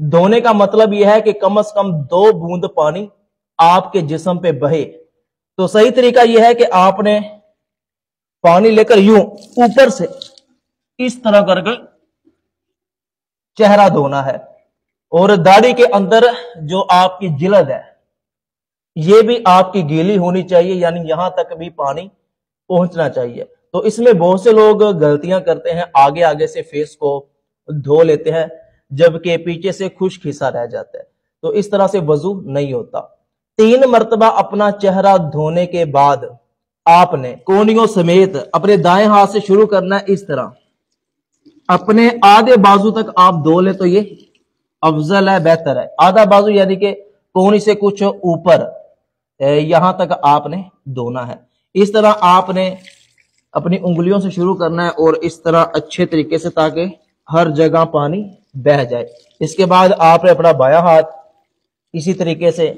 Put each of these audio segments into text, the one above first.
دھونے کا مطلب یہ ہے کہ کم از کم 2 بوند پانی آپ کے جسم پہ بہے. تو صحیح طریقہ یہ ہے کہ آپ نے پانی لے کر یوں اوپر سے اس طرح کر کے چہرہ دھونا ہے. اور داڑھی کے اندر جو آپ کی جلد ہے یہ بھی آپ کی گیلی ہونی چاہیے، یعنی یہاں تک بھی پانی پہنچنا چاہیے. تو اس میں بہت سے لوگ غلطیاں کرتے ہیں، آگے آگے سے فیس کو دھو لیتے ہیں جبکہ پیچھے سے خشک حصہ رہ جاتا ہے. تو اس طرح سے وضو نہیں ہوتا. 3 مرتبہ اپنا چہرہ دھونے کے بعد آپ نے کونیوں سمیت اپنے دائیں ہاتھ سے شروع کرنا ہے. اس طرح اپنے آدھے بازو تک آپ دھو لیں تو یہ افضل ہے، بہتر ہے. آدھا بازو یعنی کہ کونی سے کچھ اوپر یہاں تک آپ نے دھونا ہے. اس طرح آپ نے اپنی انگلیوں سے شروع کرنا ہے اور اس طرح اچھے طریقے سے تاکہ ہر جگہ پانی بہ جائے. اس کے بعد آپ نے اپنا بایاں ہاتھ اسی طریقے سے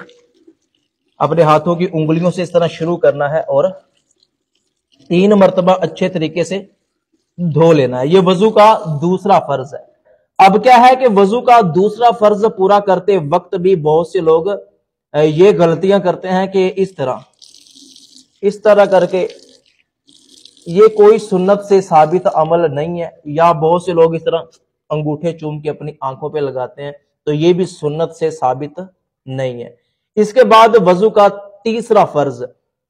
اپنے ہاتھوں کی انگلیوں سے اس طرح شروع کرنا ہے اور 3 مرتبہ اچھے طریقے سے دھو لینا ہے. یہ وضو کا دوسرا فرض ہے. اب کیا ہے کہ وضو کا دوسرا فرض پورا کرتے وقت بھی بہت سے لوگ یہ غلطیاں کرتے ہیں کہ اس طرح کر کے، یہ کوئی سنت سے ثابت عمل نہیں ہے. یا بہت سے لوگ اس طرح انگوٹھے چوم کے اپنی آنکھوں پہ لگاتے ہیں، تو یہ بھی سنت سے ثابت نہیں ہے. اس کے بعد وضو کا تیسرا فرض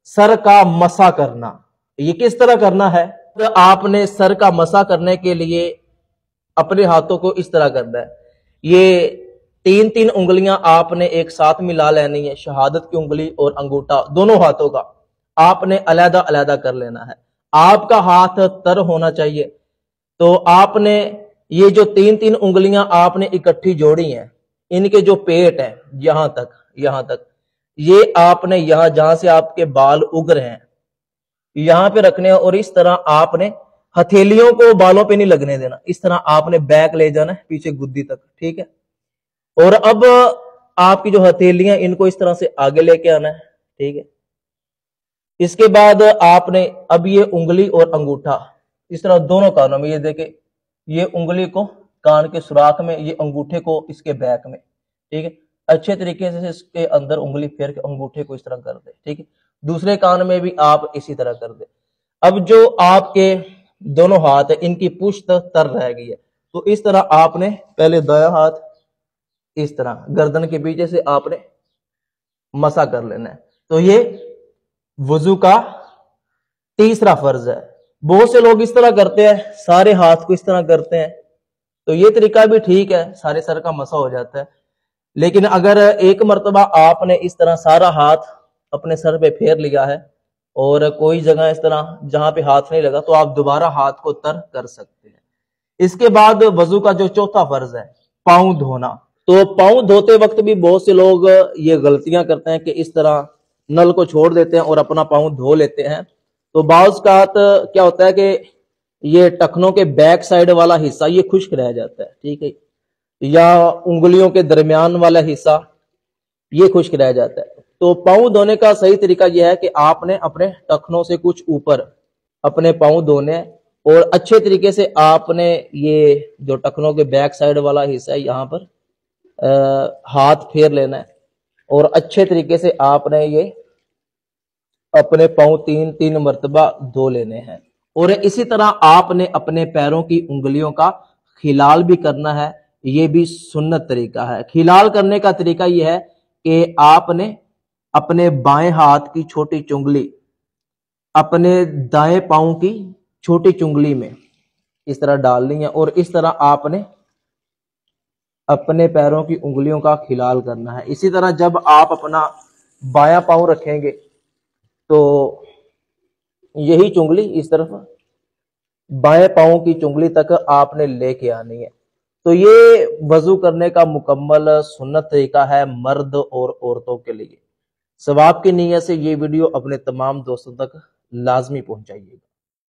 سر کا مسح کرنا. یہ کس طرح کرنا ہے؟ آپ نے سر کا مسح کرنے کے لیے اپنے ہاتھوں کو اس طرح کرنا ہے. یہ 3 انگلیاں آپ نے ایک ساتھ ملا لینی ہے. شہادت کی انگلی اور انگوٹھا دونوں ہاتھوں کا آپ نے علیحدہ علیحدہ کر لینا ہے. آپ کا ہاتھ تر ہونا چاہیے. تو آپ نے یہ جو 3 انگلیاں آپ نے اکٹھی جوڑی ہیں، ان کے جو پیٹ ہیں یہاں تک یہ آپ نے یہاں جہاں سے آپ کے بال اگ رہے ہیں یہاں پہ رکھنے ہیں. اور اس طرح آپ نے ہتھیلیوں کو بالوں پہ نہیں لگنے دینا. اس طرح آپ نے بیک لے جانا ہے پیچھے گدی تک، ٹھیک ہے. اور اب آپ کی جو ہتھیلیاں ان کو اس طرح سے آگے لے کے آنا ہے، ٹھیک ہے. اس کے بعد آپ نے اب یہ انگلی اور انگوٹھا اس طرح دونوں کانوں میں، یہ دیکھیں، یہ انگلی کو کان کے سوراخ میں، یہ انگوٹھے کو اس کے بیک میں، ٹھیک ہے. اچھے طریقے سے اس کے اندر انگلی پھیر کے انگوٹھے کو اس طرح کر دے، ٹھیک ہے. دوسرے کان میں بھی آپ اسی طرح کر دے. اب جو آپ کے دونوں ہاتھ ہیں ان کی پشت تر رہ گئی ہے، تو اس طرح آپ نے پہلے دایاں ہاتھ اس طرح گردن کے پیچھے سے آپ نے مسح کر لینا ہے. تو یہ وضو کا تیسرا فرض ہے. بہت سے لوگ اس طرح کرتے ہیں، سارے ہاتھ کو اس طرح کرتے ہیں. تو یہ طریقہ بھی ٹھیک ہے، سارے سر کا مسح ہو جاتا ہے. لیکن اگر ایک مرتبہ آپ نے اس طرح سارا ہاتھ اپنے سر پہ پھیر لیا ہے اور کوئی جگہ اس طرح جہاں پہ ہاتھ نہیں لگا، تو آپ دوبارہ ہاتھ کو تر کر سکتے ہیں. اس کے بعد وضو کا جو چوتھا فرض ہے پاؤں دھونا. تو پاؤں دھوتے وقت بھی بہت سے لوگ یہ غلطیاں کرتے ہیں کہ اس طرح نل کو چھوڑ دیتے ہیں اور اپنا پاؤں دھو لیتے ہیں. تو بعض اوقات کیا ہوتا ہے کہ یہ ٹخنوں کے بیک سائڈ والا حصہ یہ خشک رہ جاتا ہے، ٹھیک ہے، یا انگلیوں کے درمیان والا حصہ یہ خشک رہ جاتا ہے. تو پاؤں دھونے کا صحیح طریقہ یہ ہے کہ آپ نے اپنے ٹخنوں سے کچھ اوپر اپنے پاؤں دھونے اور اچھے طریقے سے آپ نے یہ جو ٹخنوں کے بیک سائڈ والا حصہ ہے یہاں پر ہاتھ پھیر لینا ہے اور اچھے طریقے سے آپ نے یہ اپنے پاؤں 3 مرتبہ دھو لینے ہیں. اور اسی طرح آپ نے اپنے پیروں کی انگلیوں کا خلال بھی کرنا ہے. یہ بھی سنت طریقہ ہے. خلال کرنے کا طریقہ یہ ہے کہ آپ نے اپنے بائیں ہاتھ کی چھوٹی چنگلی اپنے دائیں پاؤں کی چھوٹی چنگلی میں اس طرح ڈالنی ہے اور اس طرح آپ نے اپنے پیروں کی انگلیوں کا خلال کرنا ہے. اسی طرح جب آپ اپنا بایاں پاؤں رکھیں گے تو یہی چنگلی اس طرف بائیں پاؤں کی چنگلی تک آپ نے لے کے آنی ہے. تو یہ وضو کرنے کا مکمل سنت طریقہ ہے مرد اور عورتوں کے لیے. ثواب کی نیت سے یہ ویڈیو اپنے تمام دوستوں تک لازمی پہنچائیے گا.